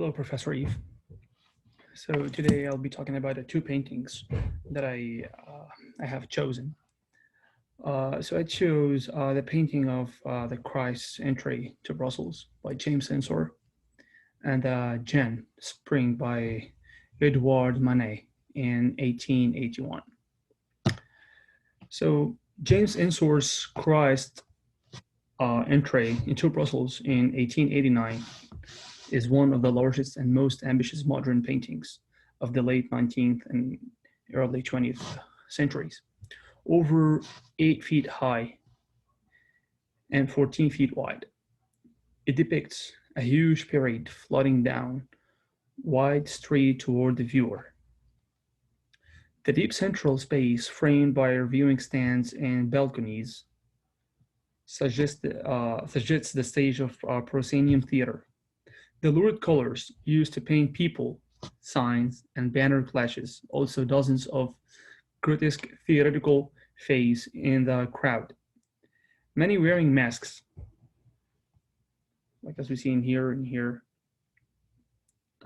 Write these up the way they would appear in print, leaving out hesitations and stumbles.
Hello, Professor Eve. So today I'll be talking about the two paintings that I have chosen. So I chose the painting of the Christ's entry to Brussels by James Ensor and Jen Spring by Edouard Manet in 1881. So James Ensor's Christ entry into Brussels in 1889 is one of the largest and most ambitious modern paintings of the late 19th and early 20th centuries. Over 8 feet high and 14 feet wide, it depicts a huge parade flooding down wide street toward the viewer. The deep central space, framed by viewing stands and balconies, suggests the stage of proscenium theater. The lurid colors used to paint people, signs, and banner clashes, also dozens of grotesque theatrical faces in the crowd, many wearing masks, like as we see in here and here,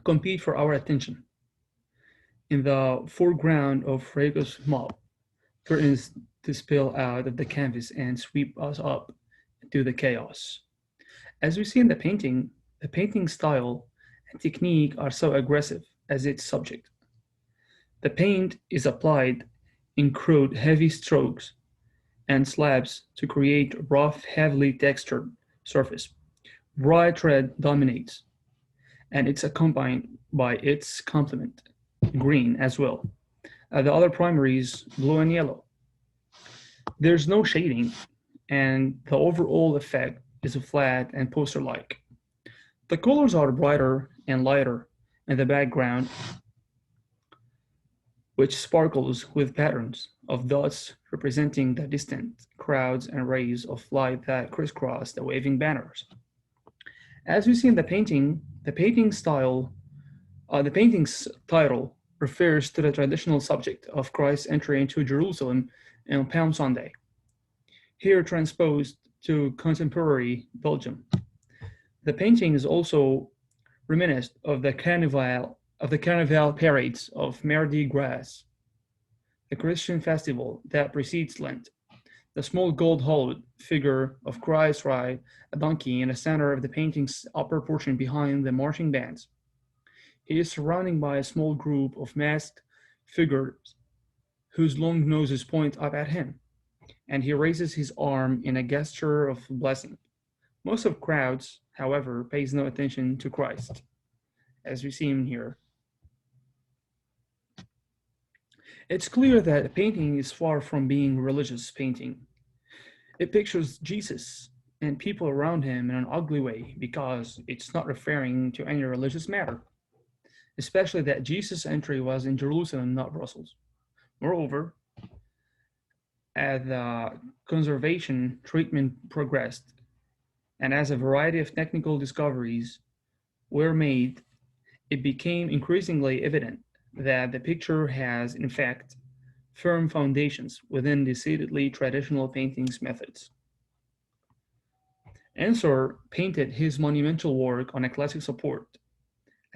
compete for our attention. In the foreground of Frego's mob, curtains to spill out of the canvas and sweep us up to the chaos. As we see in the painting style and technique are so aggressive as its subject. The paint is applied in crude, heavy strokes and slabs to create rough, heavily textured surface. Bright red dominates, and it's accompanied by its complement, green as well. The other primaries, blue and yellow. There's no shading, and the overall effect is flat and poster-like. The colors are brighter and lighter in the background, which sparkles with patterns of dots representing the distant crowds and rays of light that crisscross the waving banners. As we see in the painting's title refers to the traditional subject of Christ's entry into Jerusalem on Palm Sunday, here transposed to contemporary Belgium. The painting is also reminiscent of the Carnival parades of Mardi Gras, the Christian festival that precedes Lent. The small gold-hulled figure of Christ rides a donkey in the center of the painting's upper portion behind the marching bands. He is surrounded by a small group of masked figures whose long noses point up at him, and he raises his arm in a gesture of blessing. Most of crowds, however, pays no attention to Christ, as we see him here. It's clear that the painting is far from being a religious painting. It pictures Jesus and people around him in an ugly way because it's not referring to any religious matter, especially that Jesus' entry was in Jerusalem, not Brussels. Moreover, as the conservation treatment progressed, and as a variety of technical discoveries were made, it became increasingly evident that the picture has, in fact, firm foundations within decidedly traditional painting's methods. Ensor painted his monumental work on a classic support,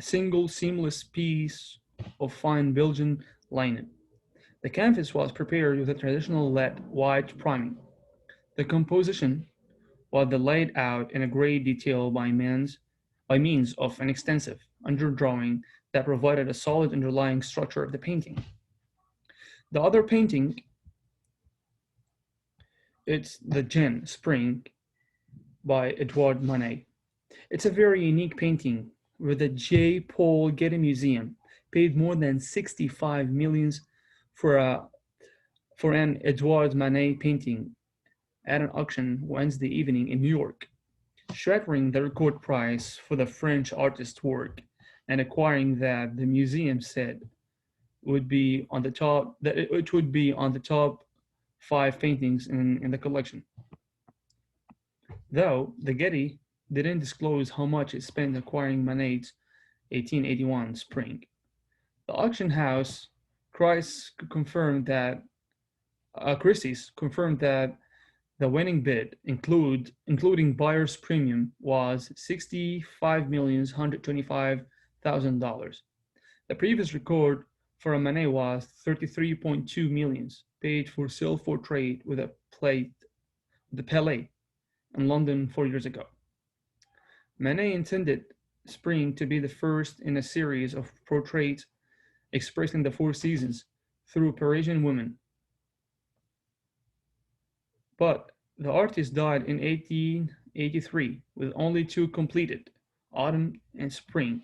a single seamless piece of fine Belgian linen. The canvas was prepared with a traditional lead white priming. The composition was laid out in a great detail by means of an extensive underdrawing that provided a solid underlying structure of the painting. The other painting, it's the Gem Spring by Edouard Manet. It's a very unique painting where the J. Paul Getty Museum paid more than 65 millions for an Edouard Manet painting at an auction Wednesday evening in New York, shattering the record price for the French artist's work and acquiring that the museum said would be on the top that it would be on the top five paintings in the collection. Though the Getty didn't disclose how much it spent acquiring Manet's 1881 Spring. The auction house Christie's confirmed that the winning bid, including buyer's premium, was 65,125,000 The previous record for a Manet was 33.2 millions paid for self-portrait with a plate, the Palais in London 4 years ago. Manet intended Spring to be the first in a series of portraits expressing the four seasons through Parisian women. But the artist died in 1883 with only two completed, autumn and spring.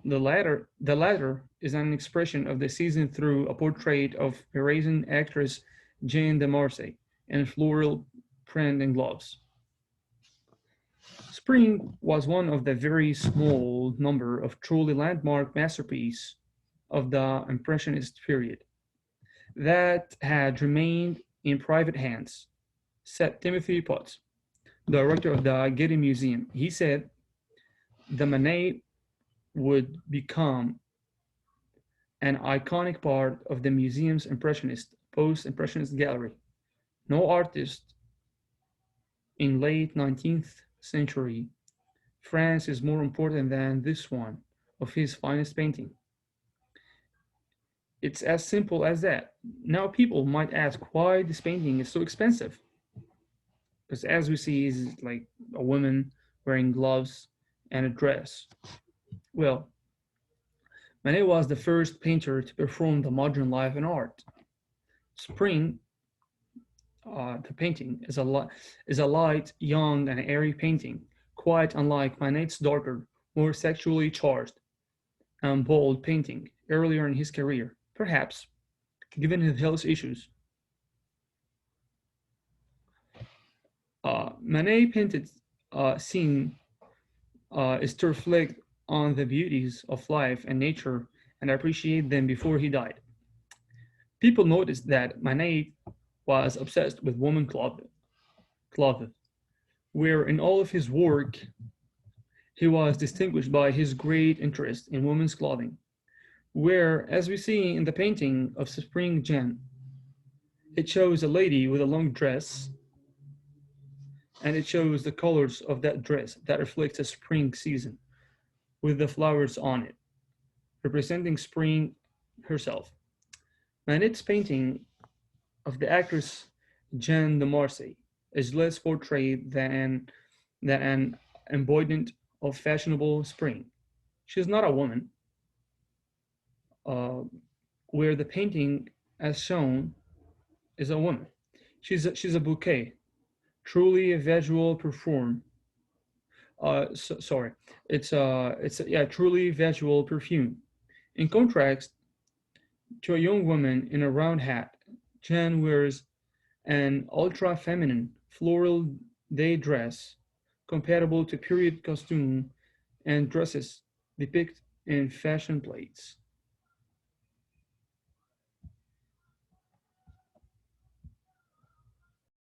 The latter is an expression of the season through a portrait of Parisian actress Jeanne de Marsay in floral print and gloves. Spring was one of the very small number of truly landmark masterpieces of the Impressionist period that had remained in private hands, said Timothy Potts, director of the Getty Museum. He said the Manet would become an iconic part of the museum's Impressionist, post-Impressionist gallery. No artist in late 19th century France is more important than this one of his finest painting. It's as simple as that. Now people might ask why this painting is so expensive. Because as we see, is like a woman wearing gloves and a dress. Well, Manet was the first painter to perform the modern life in art. Spring, the painting, is a light, young, and airy painting, quite unlike Manet's darker, more sexually charged and bold painting earlier in his career. Perhaps, given his health issues, Manet painted scene is to reflect on the beauties of life and nature and appreciate them before he died. People noticed that Manet was obsessed with clothes, where in all of his work he was distinguished by his great interest in women's clothing, where, as we see in the painting of Spring Gem, it shows a lady with a long dress and it shows the colors of that dress that reflects a spring season with the flowers on it, representing spring herself. Manet's painting of the actress Jeanne de Marsay is less portrayed than an embodiment of fashionable spring. She's not a woman, uh, where the painting, as shown, is a woman. She's a bouquet, truly a visual perform. Sorry, yeah, truly visual perfume. In contrast to a young woman in a round hat, Jan wears an ultra feminine floral day dress compatible to period costume and dresses depicted in fashion plates.